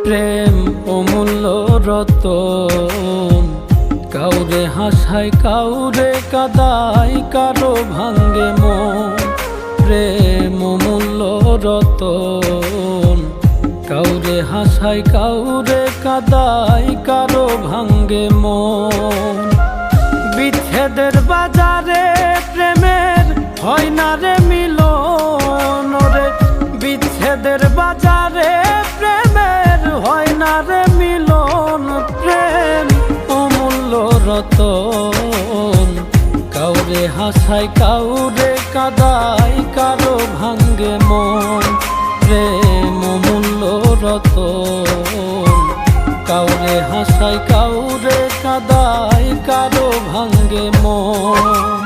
প্রেম অমূল্য রতন, কাউরে হাসায় কাউরে কাদায়, কারো ভাঙ্গে মন। প্রেম অমূল্য রতন, কাউরে হাসায় কাউরে কাদায়, কারো ভাঙ্গে মন। বিচ্ছেদের বাজারে প্রেমের হয় না রে মিলন রে, বিচ্ছেদের বাজারে প্রেমের হয় না রে মিলন। প্রেম অমূল্য রতন, কাউরে হাসায় কাউরে কাদায়, কারো ভাঙ্গে মন। প্রেম অমূল্য রতন, কাউরে হাসায় কাউরে কাদায়, কারো ভাঙ্গে মন।